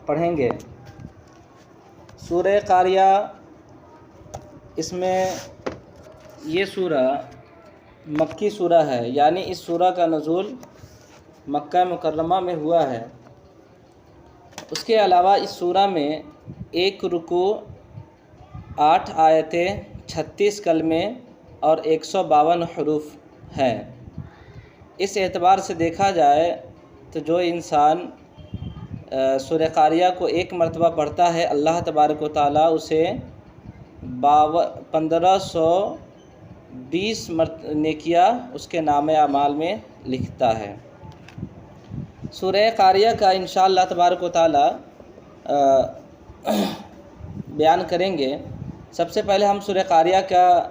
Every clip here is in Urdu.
پڑھیں گے سورہ قاریہ۔ اس میں یہ سورہ مکی سورہ ہے، یعنی اس سورہ کا نزول مکہ مکرمہ میں ہوا ہے۔ اس کے علاوہ اس سورہ میں 1 رکوع، 8 آیتیں، 36 کلمے اور 152 حروف ہیں۔ اس اعتبار سے دیکھا جائے تو جو انسان سورہ قاریہ کو 1 مرتبہ پڑھتا ہے، اللہ تبارک و تعالیٰ اسے 1520 نیکیاں اس کے نام اعمال میں لکھتا ہے۔ سورہ قاریہ کا انشاءاللہ تبارک و تعالیٰ بیان کریں گے۔ سب سے پہلے ہم سورہ قاریہ کا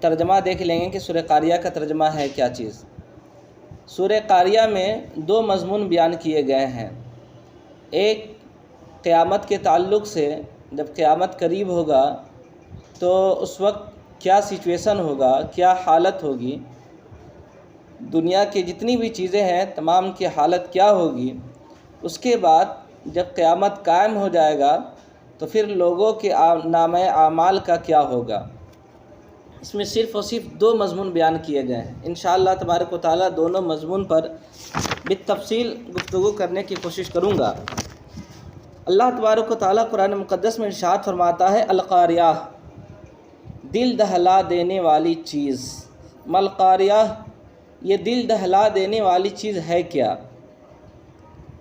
ترجمہ دیکھ لیں گے کہ سورہ قاریہ کا ترجمہ ہے کیا چیز۔ سورہ قاریہ میں 2 مضمون بیان کیے گئے ہیں۔ ایک قیامت کے تعلق سے، جب قیامت قریب ہوگا تو اس وقت کیا سچویشن ہوگا، کیا حالت ہوگی، دنیا کی جتنی بھی چیزیں ہیں تمام کی حالت کیا ہوگی۔ اس کے بعد جب قیامت قائم ہو جائے گا تو پھر لوگوں کے نامہ اعمال کا کیا ہوگا۔ اس میں صرف اور صرف 2 مضمون بیان کیے گئے ہیں۔ انشاءاللہ تبارک و تعالیٰ دونوں مضمون پر بالتفصیل گفتگو کرنے کی کوشش کروں گا۔ اللہ تبارک و تعالیٰ قرآن مقدس میں ارشاد فرماتا ہے القاریہ، دل دہلا دینے والی چیز۔ ملقاریہ، یہ دل دہلا دینے والی چیز ہے کیا؟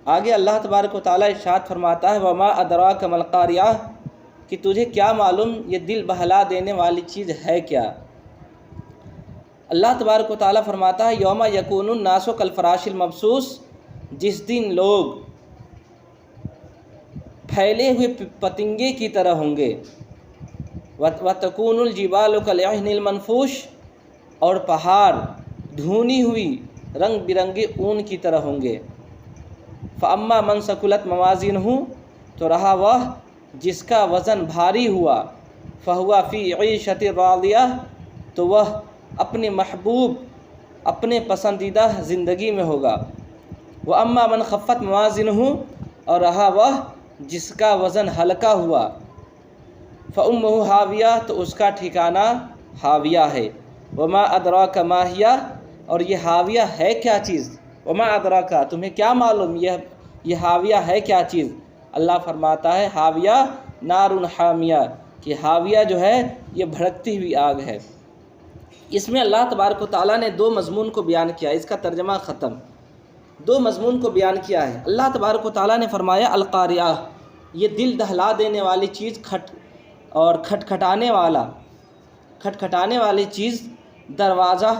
آگے اللہ تبارک و تعالیٰ ارشاد فرماتا ہے وما ادراک ملقاریہ، کہ تجھے کیا معلوم یہ دل بہلا دینے والی چیز ہے کیا؟ اللہ تبارک و تعالیٰ فرماتا ہے یوم یکون الناس کالفراش المبثوث، جس دن لوگ پھیلے ہوئے پتنگے کی طرح ہوں گے۔ وتکون الجبال کالعہن المنفوش، اور پہاڑ دھنی ہوئی رنگ برنگے اون کی طرح ہوں گے۔ فاما من ثقلت موازینہ، تو رہا وہ جس کا وزن بھاری ہوا، فہو فی عیشۃ راضیہ، تو وہ اپنے محبوب، اپنے پسندیدہ زندگی میں ہوگا۔ واما من خفت موازینہ، اور رہا وہ جس کا وزن ہلکا ہوا، فامہ ہاویہ، تو اس کا ٹھکانہ ہاویہ ہے۔ وما ادراک ما ہی، اور یہ ہاویہ ہے کیا چیز؟ وما ادراک، تمہیں کیا معلوم یہ ہاویہ ہے کیا چیز؟ اللہ فرماتا ہے ہاویہ نار حامیہ، کہ ہاویہ جو ہے یہ بھڑکتی ہوئی آگ ہے۔ اس میں اللہ تبارک و تعالیٰ نے 2 مضمون کو بیان کیا، اس کا ترجمہ ختم۔ 2 مضمون کو بیان کیا ہے۔ اللہ تبارک و تعالیٰ نے فرمایا القاریہ، یہ دل دہلا دینے والی چیز، کھٹکھٹانے والی چیز۔ دروازہ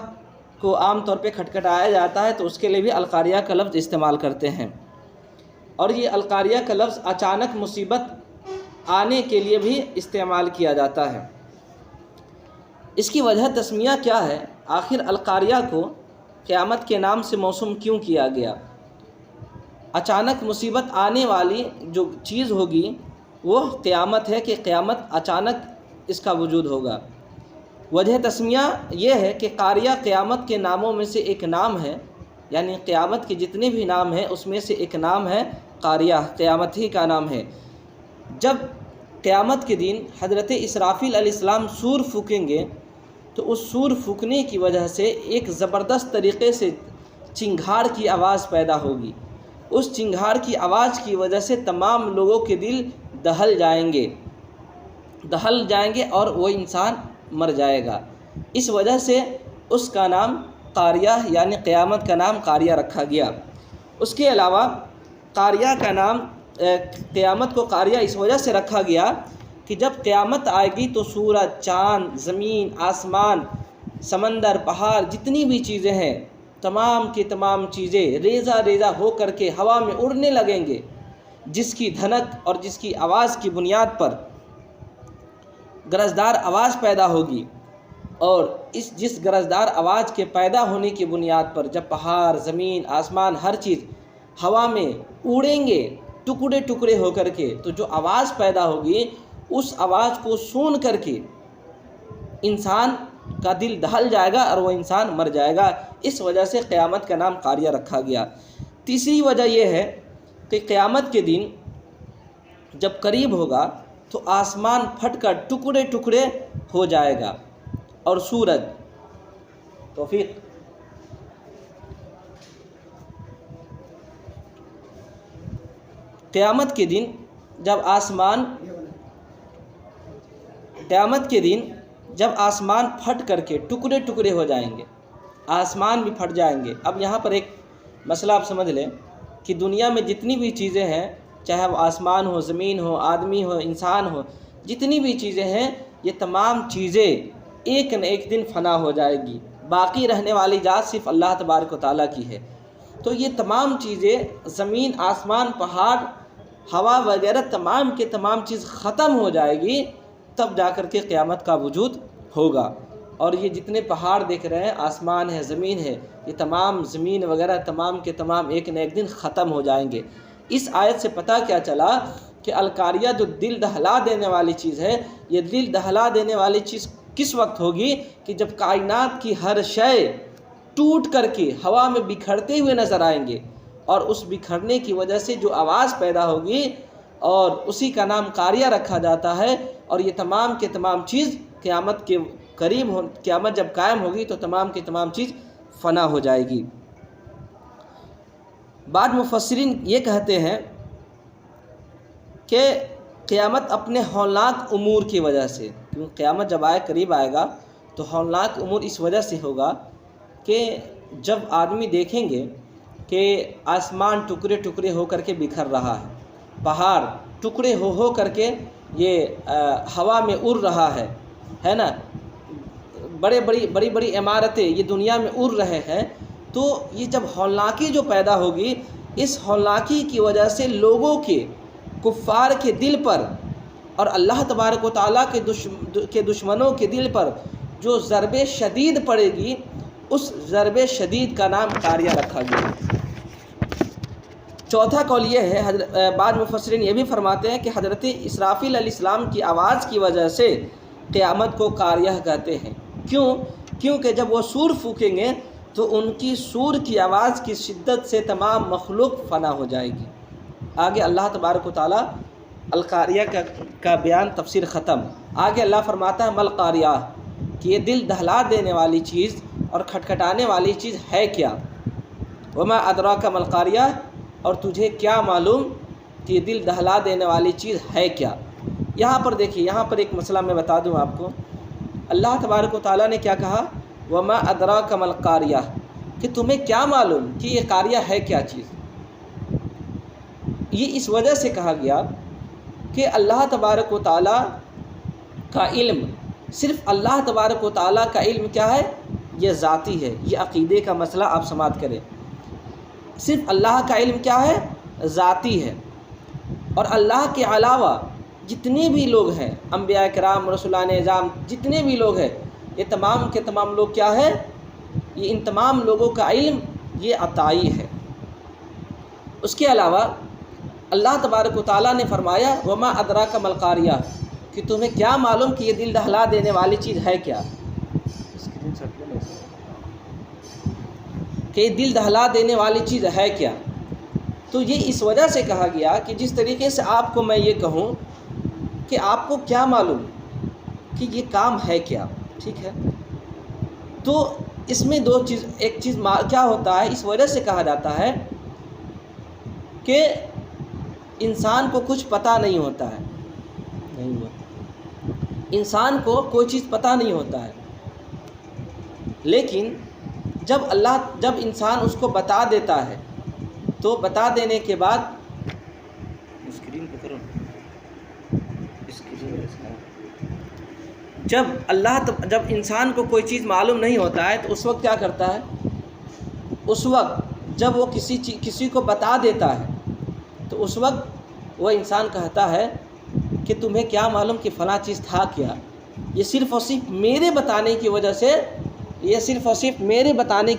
کو عام طور پہ کھٹکھٹایا جاتا ہے تو اس کے لیے بھی القاریہ کا لفظ استعمال کرتے ہیں، اور یہ القاریہ کا لفظ اچانک مصیبت آنے کے لیے بھی استعمال کیا جاتا ہے۔ اس کی وجہ تسمیہ کیا ہے؟ آخر القاریہ کو قیامت کے نام سے موسوم کیوں کیا گیا؟ اچانک مصیبت آنے والی جو چیز ہوگی وہ قیامت ہے، کہ قیامت اچانک اس کا وجود ہوگا۔ وجہ تسمیہ یہ ہے کہ قاریہ قیامت کے ناموں میں سے ایک نام ہے، یعنی قیامت کے جتنے بھی نام ہیں اس میں سے ایک نام ہے قاریہ، قیامت ہی کا نام ہے۔ جب قیامت کے دن حضرت اسرافیل علیہ السلام سور پھونکیں گے تو اس سور پھونکنے کی وجہ سے ایک زبردست طریقے سے چنگھاڑ کی آواز پیدا ہوگی۔ اس چنگھاڑ کی آواز کی وجہ سے تمام لوگوں کے دل دہل جائیں گے اور وہ انسان مر جائے گا۔ اس وجہ سے اس کا نام قاریہ، یعنی قیامت کا نام قاریہ رکھا گیا۔ اس کے علاوہ قاریہ کا نام، قیامت کو قاریہ اس وجہ سے رکھا گیا کہ جب قیامت آئے گی تو سورج، چاند، زمین، آسمان، سمندر، پہاڑ، جتنی بھی چیزیں ہیں تمام کی تمام چیزیں ریزہ ریزہ ہو کر کے ہوا میں اڑنے لگیں گے، جس کی دھنک اور جس کی آواز کی بنیاد پر گرجدار آواز پیدا ہوگی، اور جس گرجدار آواز کے پیدا ہونے کی بنیاد پر جب پہاڑ، زمین، آسمان، ہر چیز ہوا میں اڑیں گے ٹکڑے ٹکڑے ہو کر کے، تو جو آواز پیدا ہوگی اس آواز کو سن کر کے انسان کا دل دہل جائے گا اور وہ انسان مر جائے گا۔ اس وجہ سے قیامت کا نام قاریہ رکھا گیا۔ تیسری وجہ یہ ہے کہ قیامت کے دن جب قریب ہوگا تو آسمان پھٹ کر ٹکڑے ٹکڑے ہو جائے گا، اور سورج توفیق قیامت کے دن جب آسمان پھٹ کر کے ٹکڑے ٹکڑے ہو جائیں گے، آسمان بھی پھٹ جائیں گے۔ اب یہاں پر ایک مسئلہ آپ سمجھ لیں کہ دنیا میں جتنی بھی چیزیں ہیں، چاہے وہ آسمان ہو، زمین ہو، آدمی ہو، انسان ہو، جتنی بھی چیزیں ہیں، یہ تمام چیزیں ایک نہ ایک دن فنا ہو جائے گی۔ باقی رہنے والی ذات صرف اللہ تبارک و تعالیٰ کی ہے۔ تو یہ تمام چیزیں، زمین، آسمان، پہاڑ، ہوا وغیرہ، تمام کے تمام چیز ختم ہو جائے گی، تب جا کر کے قیامت کا وجود ہوگا۔ اور یہ جتنے پہاڑ دیکھ رہے ہیں، آسمان ہے، زمین ہے، یہ تمام زمین وغیرہ تمام کے تمام ایک نہ ایک دن ختم ہو جائیں گے۔ اس آیت سے پتہ کیا چلا کہ القاریہ جو دل دہلا دینے والی چیز ہے، یہ دل دہلا دینے والی چیز کس وقت ہوگی؟ کہ جب کائنات کی ہر شے ٹوٹ کر کے ہوا میں بکھرتے ہوئے نظر آئیں گے، اور اس بکھرنے کی وجہ سے جو آواز پیدا ہوگی، اور اسی کا نام قاریہ رکھا جاتا ہے۔ اور یہ تمام کے تمام چیز قیامت کے قریب قیامت جب قائم ہوگی تو تمام کی تمام چیز فنا ہو جائے گی۔ بعض مفسرین یہ کہتے ہیں کہ قیامت اپنے ہولناک امور کی وجہ سے، کیونکہ قیامت جب قریب آئے گا تو ہولناک امور اس وجہ سے ہوگا کہ جب آدمی دیکھیں گے کہ آسمان ٹکڑے ٹکڑے ہو کر کے بکھر رہا ہے، پہاڑ ٹکڑے ہو کر کے یہ ہوا میں اڑ رہا ہے نا، بڑی بڑی عمارتیں یہ دنیا میں اڑ رہے ہیں، تو یہ جب ہولناکی جو پیدا ہوگی، اس ہولناکی کی وجہ سے لوگوں کے، کفار کے دل پر اور اللہ تبارک و تعالیٰ کے دشمنوں کے دل پر جو ضرب شدید پڑے گی، اس ضرب شدید کا نام قاریہ رکھا گیا۔ چوتھا قول یہ ہے، بعض مفسرین یہ بھی فرماتے ہیں کہ حضرت اسرافیل علیہ السلام کی آواز کی وجہ سے قیامت کو قاریہ کہتے ہیں۔ کیونکہ جب وہ سور پھونکیں گے تو ان کی سور کی آواز کی شدت سے تمام مخلوق فنا ہو جائے گی۔ آگے اللہ تبارک و تعالیٰ القاریہ کا بیان، تفسیر ختم۔ آگے اللہ فرماتا ہے مل قاریہ، کہ یہ دل دہلا دینے والی چیز اور کھٹکھٹانے والی چیز ہے کیا؟ وما ادراک مل قاریہ، اور تجھے کیا معلوم کہ یہ دل دہلا دینے والی چیز ہے کیا؟ یہاں پر دیکھیے، یہاں پر ایک مسئلہ میں بتا دوں آپ کو۔ اللہ تبارک و تعالیٰ نے کیا کہا؟ وما ادراک مل قاریہ، کہ تمہیں کیا معلوم کہ یہ قاریہ ہے کیا چیز؟ یہ اس وجہ سے کہا گیا کہ اللہ تبارک و تعالیٰ کا علم، صرف اللہ تبارک و تعالیٰ کا علم کیا ہے؟ یہ ذاتی ہے۔ یہ عقیدے کا مسئلہ آپ سماعت کریں۔ صرف اللہ کا علم کیا ہے؟ ذاتی ہے۔ اور اللہ کے علاوہ جتنے بھی لوگ ہیں، انبیاء کرام، رسولان اعظام، جتنے بھی لوگ ہیں، یہ تمام کے تمام لوگ کیا ہے؟ یہ ان تمام لوگوں کا علم یہ عطائی ہے۔ اس کے علاوہ اللہ تبارک و تعالیٰ نے فرمایا وما ادراک مل قاریہ، کہ تمہیں کیا معلوم کہ یہ دل دہلا دینے والی چیز ہے کیا؟ کہ یہ دل دہلا دینے والی چیز ہے کیا؟ تو یہ اس وجہ سے کہا گیا کہ جس طریقے سے آپ کو میں یہ کہوں کہ آپ کو کیا معلوم کہ یہ کام ہے کیا، ٹھیک ہے؟ تو اس میں دو چیز، ایک چیز کیا ہوتا ہے، اس وجہ سے کہا جاتا ہے کہ انسان کو کچھ پتہ نہیں ہوتا ہے، انسان کو کوئی چیز پتہ نہیں ہوتا ہے، لیکن جب انسان اس کو بتا دیتا ہے تو بتا دینے کے بعد جب انسان کو کوئی چیز معلوم نہیں ہوتا ہے تو اس وقت کیا کرتا ہے؟ اس وقت جب وہ کسی کو بتا دیتا ہے تو اس وقت وہ انسان کہتا ہے کہ تمہیں کیا معلوم کہ فلاں چیز تھا کیا؟ یہ صرف اور صرف میرے بتانے کی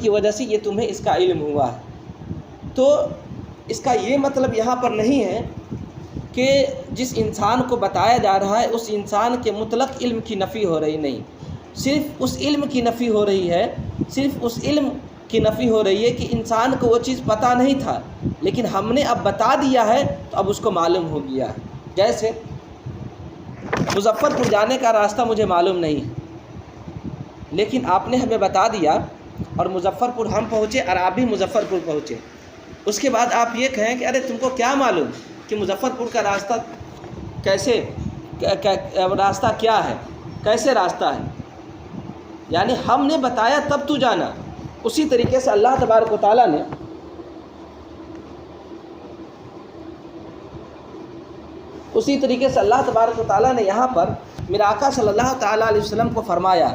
وجہ سے، یہ تمہیں اس کا علم ہوا ہے۔ تو اس کا یہ مطلب یہاں پر نہیں ہے کہ جس انسان کو بتایا جا رہا ہے اس انسان کے مطلق علم کی نفی ہو رہی، نہیں، صرف اس علم کی نفی ہو رہی ہے کہ انسان کو وہ چیز پتہ نہیں تھا، لیکن ہم نے اب بتا دیا ہے تو اب اس کو معلوم ہو گیا ہے۔ جیسے مظفر پور جانے کا راستہ مجھے معلوم نہیں ہے، لیکن آپ نے ہمیں بتا دیا اور مظفر پور ہم پہنچے اور آپ بھی مظفر پور پہنچے، اس کے بعد آپ یہ کہیں کہ ارے تم کو کیا معلوم کہ مظفر پور کا راستہ کیسے راستہ کیا ہے، کیسے راستہ ہے؟ یعنی ہم نے بتایا تب تو جانا۔ اسی طریقے سے اللہ تبارک و تعالیٰ نے یہاں پر میرے آقا صلی اللہ تعالیٰ علیہ وسلم کو فرمایا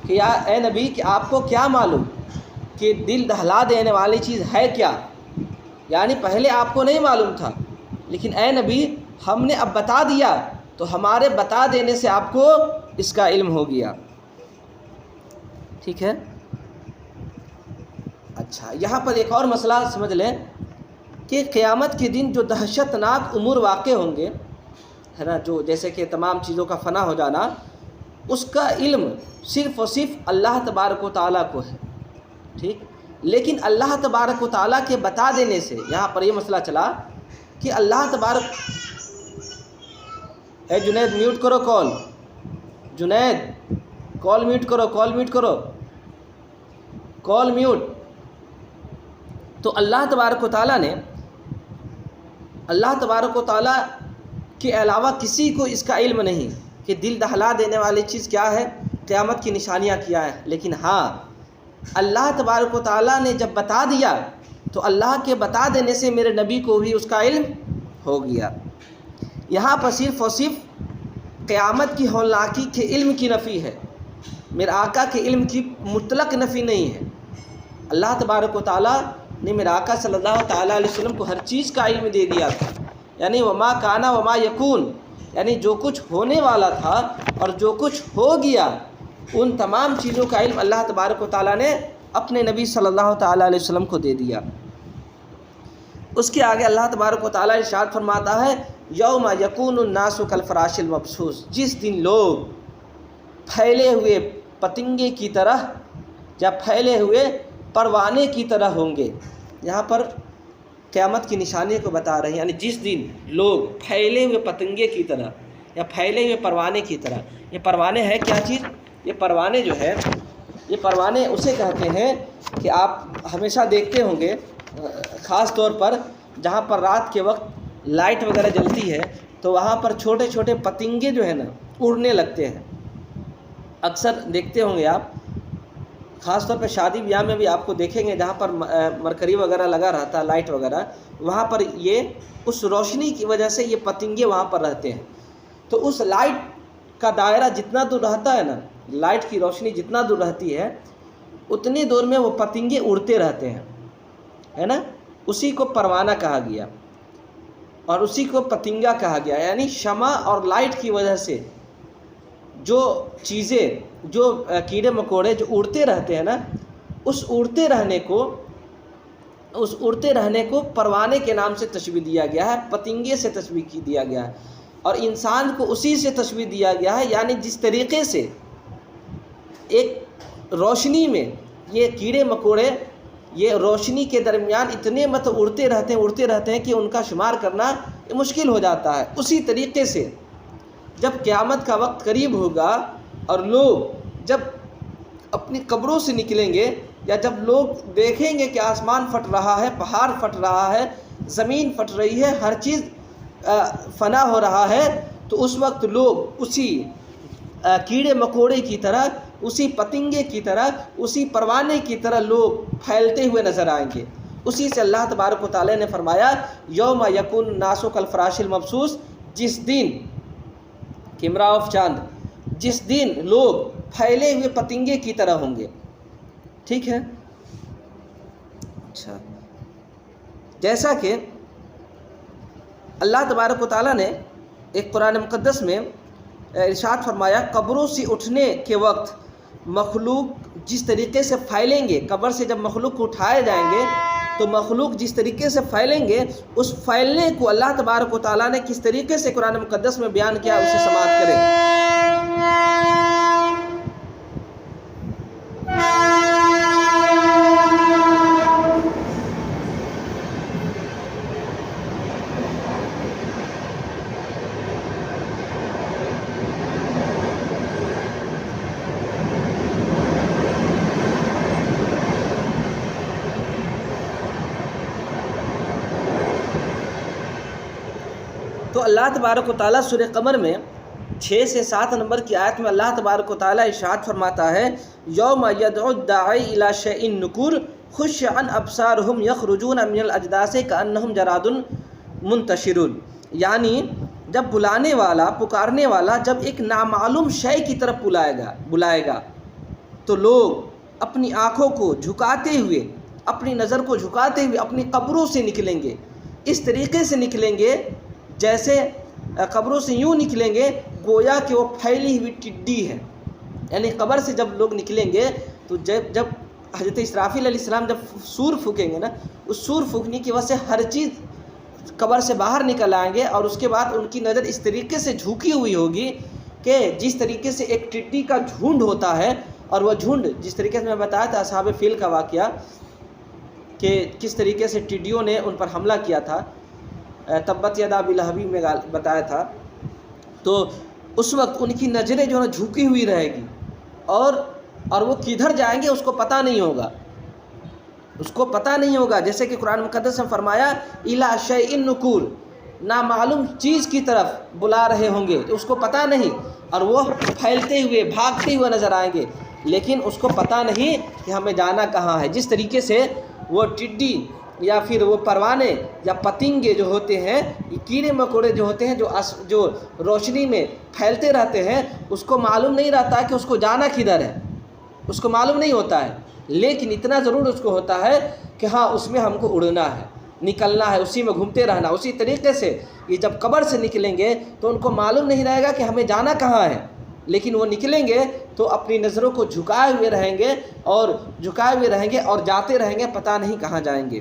کہ یا اے نبی کہ آپ کو کیا معلوم کہ دل دہلا دینے والی چیز ہے کیا؟ یعنی پہلے آپ کو نہیں معلوم تھا، لیکن اے نبی ہم نے اب بتا دیا تو ہمارے بتا دینے سے آپ کو اس کا علم ہو گیا۔ ٹھیک ہے؟ اچھا، یہاں پر ایک اور مسئلہ سمجھ لیں کہ قیامت کے دن جو دہشت ناک امور واقع ہوں گے، ہے نا، جو جیسے کہ تمام چیزوں کا فنا ہو جانا، اس کا علم صرف اور صرف اللہ تبارک و تعالیٰ کو ہے۔ ٹھیک، لیکن اللہ تبارک و تعالیٰ کے بتا دینے سے یہاں پر یہ مسئلہ چلا کہ اللہ تبارک، اے جنید میوٹ کرو کال، جنید کال میوٹ کرو، کال میوٹ کرو، کال میوٹ۔ تو اللہ تبارک و تعالیٰ نے، اللہ تبارک و تعالیٰ کے علاوہ کسی کو اس کا علم نہیں کہ دل دہلا دینے والی چیز کیا ہے، قیامت کی نشانیاں کیا ہے، لیکن ہاں اللہ تبارک و تعالیٰ نے جب بتا دیا تو اللہ کے بتا دینے سے میرے نبی کو بھی اس کا علم ہو گیا۔ یہاں پر صرف اور صرف قیامت کی ہولناکی کے علم کی نفی ہے، میرے آقا کے علم کی مطلق نفی نہیں ہے۔ اللہ تبارک و تعالیٰ نے میرے آقا صلی اللہ تعالیٰ علیہ وسلم کو ہر چیز کا علم دے دیا تھا، یعنی وما کانا وما یکون، یعنی جو کچھ ہونے والا تھا اور جو کچھ ہو گیا، ان تمام چیزوں کا علم اللہ تبارک و تعالیٰ نے اپنے نبی صلی اللہ تعالیٰ علیہ وسلم کو دے دیا۔ اس کے آگے اللہ تبارک و تعالیٰ ارشاد فرماتا ہے یوم یکون الناس کالفراش المبثوث، جس دن لوگ پھیلے ہوئے پتنگے کی طرح یا پھیلے ہوئے پروانے کی طرح ہوں گے۔ یہاں پر قیامت کی نشانی کو بتا رہے ہیں، یعنی جس دن لوگ پھیلے ہوئے پتنگے کی طرح یا پھیلے ہوئے پروانے کی طرح۔ یہ پروانے ہے کیا چیز؟ یہ پروانے جو ہے، یہ پروانے اسے کہتے ہیں کہ آپ ہمیشہ دیکھتے ہوں گے، خاص طور پر جہاں پر رات کے وقت لائٹ وغیرہ جلتی ہے تو وہاں پر چھوٹے چھوٹے پتنگے جو ہیں نا اڑنے لگتے ہیں۔ اکثر دیکھتے ہوں گے آپ، خاص طور پہ شادی بیاہ میں بھی آپ کو دیکھیں گے جہاں پر مرکری وغیرہ لگا رہتا ہے، لائٹ وغیرہ، وہاں پر یہ اس روشنی کی وجہ سے یہ پتنگے وہاں پر رہتے ہیں۔ تو اس لائٹ کا دائرہ جتنا دور رہتا ہے نا، لائٹ کی روشنی جتنا دور رہتی ہے اتنی دور میں وہ پتنگے اڑتے رہتے ہیں، ہے نا۔ اسی کو پروانہ کہا گیا اور اسی کو پتنگا کہا گیا، یعنی شمع اور لائٹ کی وجہ سے جو چیزیں، جو کیڑے مکوڑے جو اڑتے رہتے ہیں نا، اس اڑتے رہنے کو پروانے کے نام سے تشبیہ دیا گیا ہے، پتنگے سے تشبیہ دیا گیا ہے، اور انسان کو اسی سے تشبیہ دیا گیا ہے، یعنی جس طریقے سے ایک روشنی میں یہ کیڑے مکوڑے یہ روشنی کے درمیان اتنے اڑتے رہتے ہیں کہ ان کا شمار کرنا مشکل ہو جاتا ہے۔ اسی طریقے سے جب قیامت کا وقت قریب ہوگا اور لوگ جب اپنی قبروں سے نکلیں گے، یا جب لوگ دیکھیں گے کہ آسمان پھٹ رہا ہے، پہاڑ پھٹ رہا ہے، زمین پھٹ رہی ہے، ہر چیز فنا ہو رہا ہے، تو اس وقت لوگ اسی کیڑے مکوڑے کی طرح، اسی پتنگے کی طرح، اسی پروانے کی طرح لوگ پھیلتے ہوئے نظر آئیں گے۔ اسی سے اللہ تبارک و تعالیٰ نے فرمایا یوم یکون الناس کالفراش المبثوث، جس دن کیمرہ آف چاند، جس دن لوگ پھیلے ہوئے پتنگے کی طرح ہوں گے۔ ٹھیک ہے؟ اچھا، جیسا کہ اللہ تبارک و تعالیٰ نے ایک قرآن مقدس میں ارشاد فرمایا قبروں سے اٹھنے کے وقت مخلوق جس طریقے سے پھیلیں گے، قبر سے جب مخلوق کو اٹھائے جائیں گے تو مخلوق جس طریقے سے پھیلیں گے، اس پھیلنے کو اللہ تبارک و تعالیٰ نے کس طریقے سے قرآن مقدس میں بیان کیا، اسے سماعت کریں۔ تو اللہ تبارک و تعالیٰ سورہ قمر میں 6 سے 7 نمبر کی آیت میں اللہ تبارک و تعالیٰ ارشاد فرماتا ہے یوم یدعو الداعی الی شیء نکور خش عن ابصارہم یخرجون من الاجداث کأنہم جراد منتشر، یعنی جب بلانے والا پکارنے والا جب ایک نامعلوم شے کی طرف بلائے گا تو لوگ اپنی آنکھوں کو جھکاتے ہوئے، اپنی نظر کو جھکاتے ہوئے اپنی قبروں سے نکلیں گے، اس طریقے سے نکلیں گے جیسے قبروں سے یوں نکلیں گے گویا کہ وہ پھیلی ہوئی ٹڈی ہے۔ یعنی قبر سے جب لوگ نکلیں گے تو جب حضرت اسرافیل علیہ السلام جب سور پھونکیں گے نا، اس سور پھونکنے کی وجہ سے ہر چیز قبر سے باہر نکل آئیں گے، اور اس کے بعد ان کی نظر اس طریقے سے جھکی ہوئی ہوگی کہ جس طریقے سے ایک ٹڈی کا جھنڈ ہوتا ہے، اور وہ جھنڈ جس طریقے سے میں بتایا تھا اصحاب فیل کا واقعہ کہ کس طریقے سے ٹڈیوں نے ان پر حملہ کیا تھا، تبت یدا ابی لہب میں بتایا تھا، تو اس وقت ان کی نظریں جو ہے جھکی ہوئی رہے گی، اور وہ کدھر جائیں گے اس کو پتہ نہیں ہوگا، اس کو پتہ نہیں ہوگا، جیسے کہ قرآن مقدس میں فرمایا الی شیء نکور، نامعلوم چیز کی طرف بلا رہے ہوں گے، اس کو پتہ نہیں، اور وہ پھیلتے ہوئے بھاگتے ہوئے نظر آئیں گے، لیکن اس کو پتہ نہیں کہ ہمیں جانا کہاں ہے۔ جس طریقے سے وہ ٹڈی یا پھر وہ پروانے یا پتنگے جو ہوتے ہیں، کیڑے مکوڑے جو ہوتے ہیں جو روشنی میں پھیلتے رہتے ہیں، اس کو معلوم نہیں رہتا کہ اس کو جانا کدھر ہے، اس کو معلوم نہیں ہوتا ہے، لیکن اتنا ضرور اس کو ہوتا ہے کہ ہاں اس میں ہم کو اڑنا ہے، نکلنا ہے، اسی میں گھومتے رہنا۔ اسی طریقے سے یہ جب قبر سے نکلیں گے تو ان کو معلوم نہیں رہے گا کہ ہمیں جانا کہاں ہے، لیکن وہ نکلیں گے تو اپنی نظروں کو جھکائے ہوئے رہیں گے اور جاتے رہیں گے، پتہ نہیں کہاں جائیں گے۔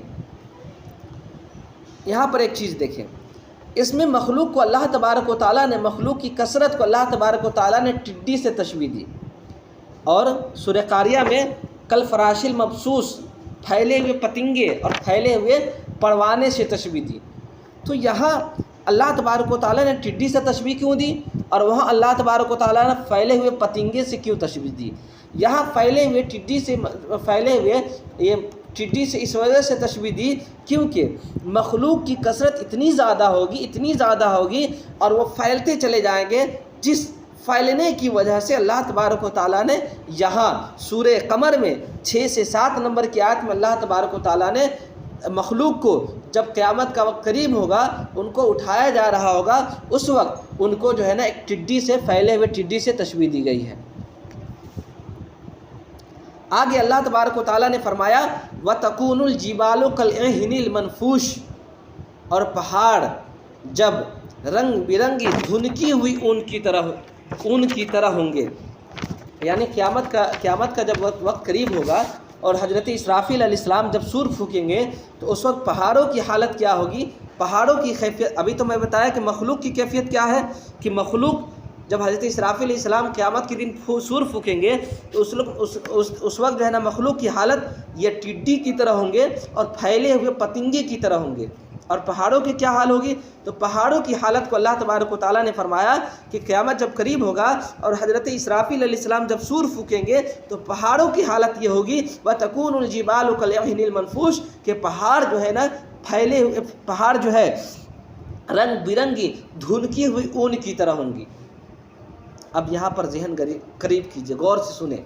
یہاں پر ایک چیز دیکھیں، اس میں مخلوق کو اللہ تبارک و تعالیٰ نے، مخلوق کی کثرت کو اللہ تبارک و تعالیٰ نے ٹڈی سے تشبیہ دی، اور سورہ قاریہ میں کل فراش المبثوث، پھیلے ہوئے پتنگے اور پھیلے ہوئے پروانے سے تشبیہ دی۔ تو یہاں اللہ تبارک و تعالیٰ نے ٹڈی سے تشبیہ کیوں دی، اور وہاں اللہ تبارک و تعالیٰ نے پھیلے ہوئے پتنگے سے کیوں تشبیہ دی؟ یہاں پھیلے ہوئے ٹڈی سے اس وجہ سے تشبیہ دی کیونکہ مخلوق کی کثرت اتنی زیادہ ہوگی اور وہ پھیلتے چلے جائیں گے، جس پھیلنے کی وجہ سے اللہ تبارک و تعالیٰ نے یہاں سورہ قمر میں 6 سے 7 نمبر کی آیت میں اللہ تبارک و تعالیٰ نے مخلوق کو جب قیامت کا وقت قریب ہوگا، ان کو اٹھایا جا رہا ہوگا، اس وقت ان کو جو ہے نا ایک ٹڈی سے، پھیلے ہوئے ٹڈی سے تشبیہ دی گئی ہے۔ آگے اللہ تبارک و تعالیٰ نے فرمایا وَتَكُونُ الْجِبَالُ كَالْعِهْنِ الْمَنْفُوشِ، اور پہاڑ جب رنگ برنگی دھنکی ہوئی اون کی طرح ہوں گے، یعنی قیامت کا جب وقت قریب ہوگا اور حضرت اسرافیل علیہ السلام جب سور پھونکیں گے تو اس وقت پہاڑوں کی حالت کیا ہوگی، پہاڑوں کی کیفیت۔ ابھی تو میں بتایا کہ مخلوق کی کیفیت کیا ہے، کہ مخلوق جب حضرت اسرافیل علیہ السلام قیامت کے دن سور پھونکیں گے تو اس وقت جو ہے نا مخلوق کی حالت یہ ٹڈی کی طرح ہوں گے اور پھیلے ہوئے پتنگے کی طرح ہوں گے۔ اور پہاڑوں کی کیا حال ہوگی؟ تو پہاڑوں کی حالت کو اللہ تبارک و تعالیٰ نے فرمایا کہ قیامت جب قریب ہوگا اور حضرت اسرافیل علیہ السلام جب سور پھونکیں گے تو پہاڑوں کی حالت یہ ہوگی وَتَكُونُ الْجِبَالُ كَالْعِهْنِ الْمَنْفُوشِ، کہ پہاڑ جو ہے نا پھیلے ہوئے، پہاڑ جو ہے رنگ برنگی دھنکی ہوئی اون کی طرح ہوں گی۔ اب یہاں پر ذہن قریب کیجئے، غور سے سنیں،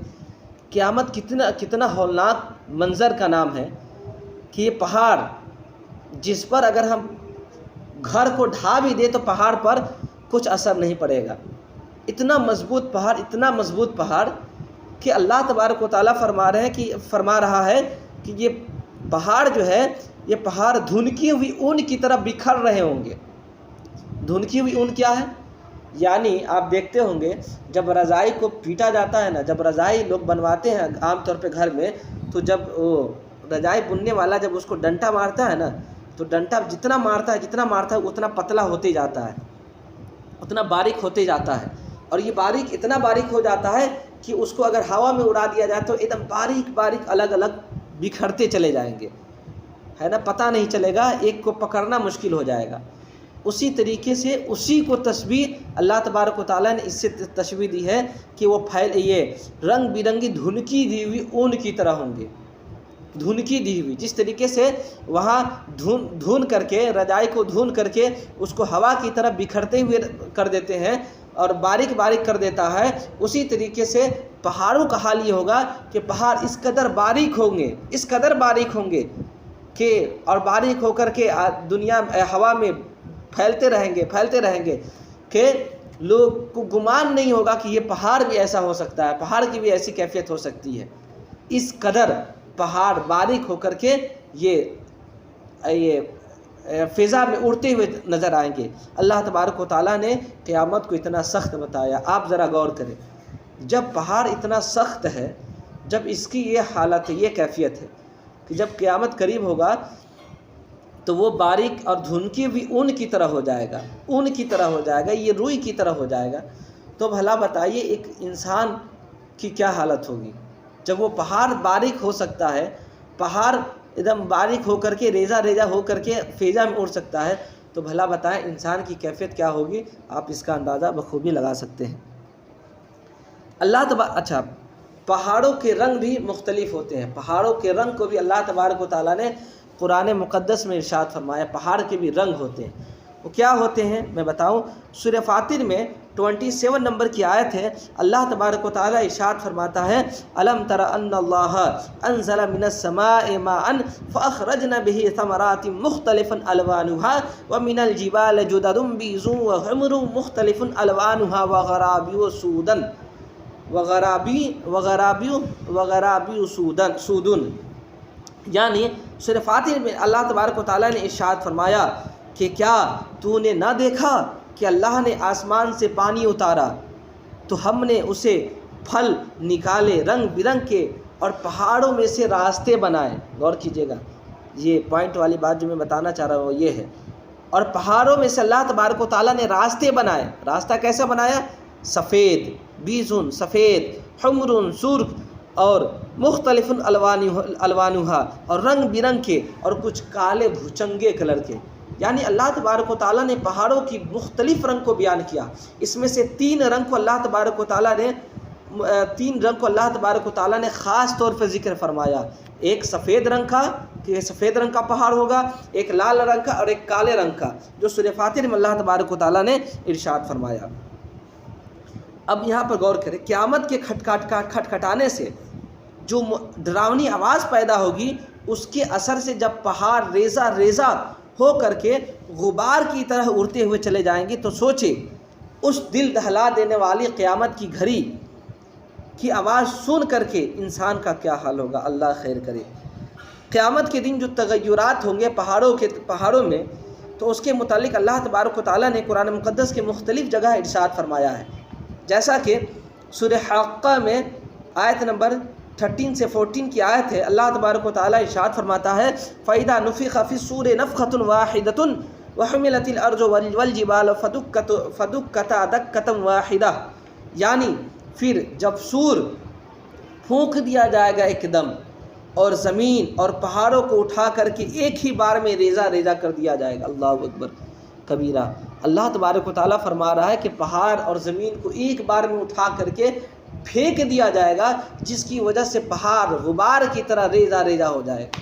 قیامت کتنا ہولناک منظر کا نام ہے کہ یہ پہاڑ جس پر اگر ہم گھر کو ڈھا بھی دے تو پہاڑ پر کچھ اثر نہیں پڑے گا، اتنا مضبوط پہاڑ کہ اللہ تبارک و تعالیٰ فرما رہا ہے کہ یہ پہاڑ جو ہے، یہ پہاڑ دھنکی ہوئی اون کی طرح بکھر رہے ہوں گے۔ دھنکی ہوئی اون کیا ہے؟ یعنی آپ دیکھتے ہوں گے جب رضائی کو پیٹا جاتا ہے نا، جب رضائی لوگ بنواتے ہیں عام طور پہ گھر میں، تو جب وہ رضائی بننے والا جب اس کو ڈنٹا مارتا ہے نا، تو ڈنٹا جتنا مارتا ہے اتنا پتلا ہوتے جاتا ہے، اتنا باریک ہوتے جاتا ہے، اور یہ اتنا باریک ہو جاتا ہے کہ اس کو اگر ہوا میں اڑا دیا جائے تو ایک دم باریک الگ الگ بکھرتے چلے جائیں گے، ہے نا، پتہ نہیں چلے گا، ایک کو پکڑنا مشکل ہو جائے گا۔ اسی طریقے سے اسی کو تشبیہ اللہ تبارک و تعالیٰ نے اس سے تشبیہ دی ہے کہ وہ یہ رنگ برنگی دھنکی دی ہوئی اون کی طرح ہوں گے۔ دھنکی دی ہوئی، جس طریقے سے وہاں دھن کر کے، رجائی کو دھن کر کے اس کو ہوا کی طرف بکھرتے ہوئے کر دیتے ہیں اور باریک باریک کر دیتا ہے، اسی طریقے سے پہاڑوں کا حال یہ ہوگا کہ پہاڑ اس قدر باریک ہوں گے کہ اور باریک ہو کر کے دنیا ہوا میں پھیلتے رہیں گے کہ لوگ کو گمان نہیں ہوگا کہ یہ پہاڑ بھی ایسا ہو سکتا ہے، پہاڑ کی بھی ایسی کیفیت ہو سکتی ہے۔ اس قدر پہاڑ باریک ہو کر کے یہ فضا میں اڑتے ہوئے نظر آئیں گے۔ اللہ تبارک و تعالیٰ نے قیامت کو اتنا سخت بتایا، آپ ذرا غور کریں، جب پہاڑ اتنا سخت ہے، جب اس کی یہ حالت ہے، یہ کیفیت ہے کہ جب قیامت قریب ہوگا تو وہ باریک اور دھنکی بھی اون کی طرح ہو جائے گا، یہ روئی کی طرح ہو جائے گا۔ تو بھلا بتائیے ایک انسان کی کیا حالت ہوگی جب وہ پہاڑ باریک ہو سکتا ہے، پہاڑ ایک دم باریک ہو کر کے ریزہ ہو کر کے فضا میں اڑ سکتا ہے، تو بھلا بتائیں انسان کی کیفیت کیا ہوگی؟ آپ اس کا اندازہ بخوبی لگا سکتے ہیں۔ اچھا، پہاڑوں کے رنگ بھی مختلف ہوتے ہیں، پہاڑوں کے رنگ کو بھی اللہ تبارک و تعالیٰ نے قرآن مقدس میں ارشاد فرمایا، پہاڑ کے بھی رنگ ہوتے ہیں۔ وہ کیا ہوتے ہیں میں بتاؤں، سورہ فاطر میں 27 نمبر کی آیت ہے، اللہ تبارک و تعالیٰ ارشاد فرماتا ہے، الم تر ان اللہ انزل من السماء ماء فاخرجنا به ثمرات مختلفا الوانها ومن الجبال جدد بيض وحمر مختلف الوانها وغرابي سود۔ یعنی سورہ فاطر میں اللہ تبارک و تعالیٰ نے ارشاد فرمایا کہ کیا تو نے نہ دیکھا کہ اللہ نے آسمان سے پانی اتارا تو ہم نے اسے پھل نکالے رنگ برنگ کے اور پہاڑوں میں سے راستے بنائے۔ غور کیجیے گا، یہ پوائنٹ والی بات جو میں بتانا چاہ رہا ہوں وہ یہ ہے، اور پہاڑوں میں سے اللہ تبارک و تعالیٰ نے راستے بنائے۔ راستہ کیسا بنایا؟ سفید، بیزن سفید، حمر سرخ، اور مختلف الوانها اور رنگ برنگ کے، اور کچھ کالے بھچنگے کلر کے۔ یعنی اللہ تبارک و تعالیٰ نے پہاڑوں کی مختلف رنگ کو بیان کیا، اس میں سے تین رنگ کو اللہ تبارک و تعالیٰ نے خاص طور پر ذکر فرمایا، ایک سفید رنگ کا کہ سفید رنگ کا پہاڑ ہوگا، ایک لال رنگ کا اور ایک کالے رنگ کا، جو سورہ فاطر میں اللہ تبارک و تعالیٰ نے ارشاد فرمایا۔ اب یہاں پر غور کریں، قیامت کے کھٹکھٹانے سے جو ڈراؤنی آواز پیدا ہوگی، اس کے اثر سے جب پہاڑ ریزہ ہو کر کے غبار کی طرح اڑتے ہوئے چلے جائیں گے، تو سوچے اس دل دہلا دینے والی قیامت کی گھڑی کی آواز سن کر کے انسان کا کیا حال ہوگا، اللہ خیر کرے۔ قیامت کے دن جو تغیرات ہوں گے پہاڑوں میں، تو اس کے متعلق اللہ تبارک و تعالیٰ نے قرآن مقدس کے مختلف جگہ ارشاد فرمایا ہے، جیسا کہ سورہ حاقہ میں آیت نمبر 13 سے 14 کی آیت ہے، اللہ تبارک و تعالیٰ ارشاد فرماتا ہے، فَإِذَا نُفِخَ فِي الصُّورِ نَفْخَةٌ وَاحِدَةٌ وَحُمِلَتِ الْأَرْضُ وَالْجِبَالُ فَدُكَّتَا دَكَّةً وَاحِدَةً، یعنی پھر جب سور پھونک دیا جائے گا ایک دم، اور زمین اور پہاڑوں کو اٹھا کر کے ایک ہی بار میں ریزہ کر دیا جائے گا۔ اللہ اکبر کبیرہ۔ اللہ تبارک و تعالیٰ فرما رہا ہے کہ پہاڑ اور زمین کو ایک بار میں اٹھا کر کے پھینک دیا جائے گا، جس کی وجہ سے پہاڑ غبار کی طرح ریزہ ہو جائے گا۔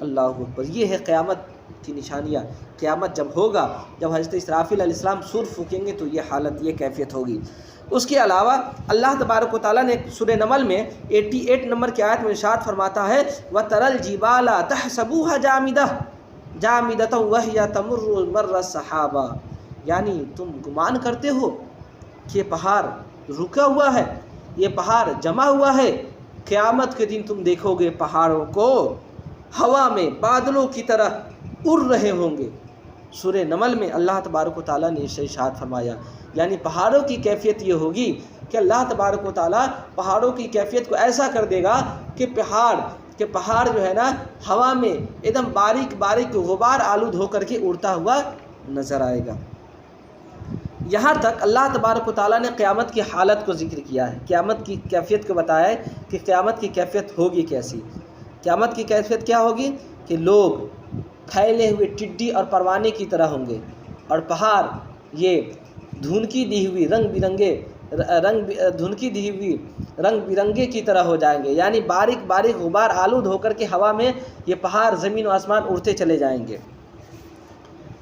اللہ اکبر۔ یہ ہے قیامت کی نشانیاں۔ قیامت جب ہوگا، جب حضرت اسرافیل علیہ السلام سور پھونکیں گے، تو یہ حالت، یہ کیفیت ہوگی۔ اس کے علاوہ اللہ تبارک و تعالیٰ نے سورہ نمل میں 88 نمبر کی آیت میں ارشاد فرماتا ہے، وَتَرَى الْجِبَالَ تَحْسَبُوهَا جَامِدَةً وَهِيَ تَمُرُّ مَرَّ السَّحَابَ، یعنی تم گمان کرتے ہو کہ پہاڑ رکا ہوا ہے، یہ پہاڑ جمع ہوا ہے، قیامت کے دن تم دیکھو گے پہاڑوں کو ہوا میں بادلوں کی طرح اڑ رہے ہوں گے۔ سورہ نمل میں اللہ تبارک و تعالیٰ نے اسے ارشاد فرمایا، یعنی پہاڑوں کی کیفیت یہ ہوگی کہ اللہ تبارک و تعالیٰ پہاڑوں کی کیفیت کو ایسا کر دے گا کہ پہاڑ جو ہے نا ہوا میں ایک دم باریک غبار آلود ہو کر کے اڑتا ہوا نظر آئے گا۔ یہاں تک اللہ تبارک و تعالیٰ نے قیامت کی حالت کو ذکر کیا ہے، قیامت کی کیفیت کو بتایا ہے کہ قیامت کی کیفیت ہوگی کیسی۔ قیامت کی کیفیت کیا ہوگی کہ لوگ پھیلے ہوئے ٹڈی اور پروانے کی طرح ہوں گے، اور پہاڑ یہ دھنکی دی ہوئی رنگ برنگے کی طرح ہو جائیں گے، یعنی باریک باریک غبار آلود ہو کر کے ہوا میں یہ پہاڑ زمین و آسمان اڑتے چلے جائیں گے۔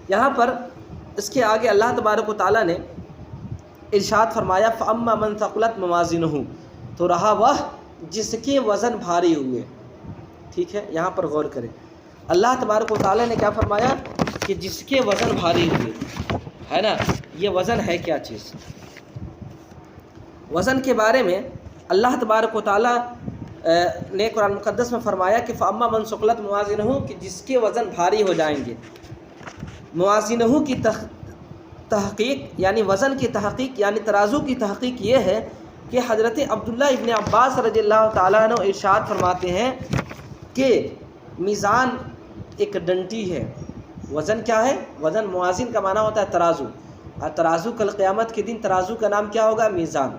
یہاں پر اس کے آگے اللہ تبارک و تعالیٰ نے ارشاد فرمایا فَأَمَّا مَنْ ثَقُلَتْ مَوَازِينُهُ، تو رہا وہ جس کے وزن بھاری ہوئے۔ ٹھیک ہے، یہاں پر غور کریں، اللہ تبارک و تعالیٰ نے کیا فرمایا کہ جس کے وزن بھاری ہوئے، ہے نا، یہ وزن ہے کیا چیز؟ وزن کے بارے میں اللہ تبارک و تعالیٰ نے قرآن مقدس میں فرمایا کہ فَأَمَّا مَنْ ثَقُلَتْ مَوَازِينُهُ، کہ جس کے وزن بھاری ہو جائیں گے۔ موازینہ کی تحقیق یعنی وزن کی تحقیق یعنی ترازو کی تحقیق یہ ہے کہ حضرت عبداللہ ابن عباس رضی اللہ تعالیٰ عنہ ارشاد فرماتے ہیں کہ میزان ایک ڈنڈی ہے۔ وزن کیا ہے؟ وزن، موازن کا معنی ہوتا ہے ترازو، اور ترازو کل قیامت کے دن ترازو کا نام کیا ہوگا؟ میزان۔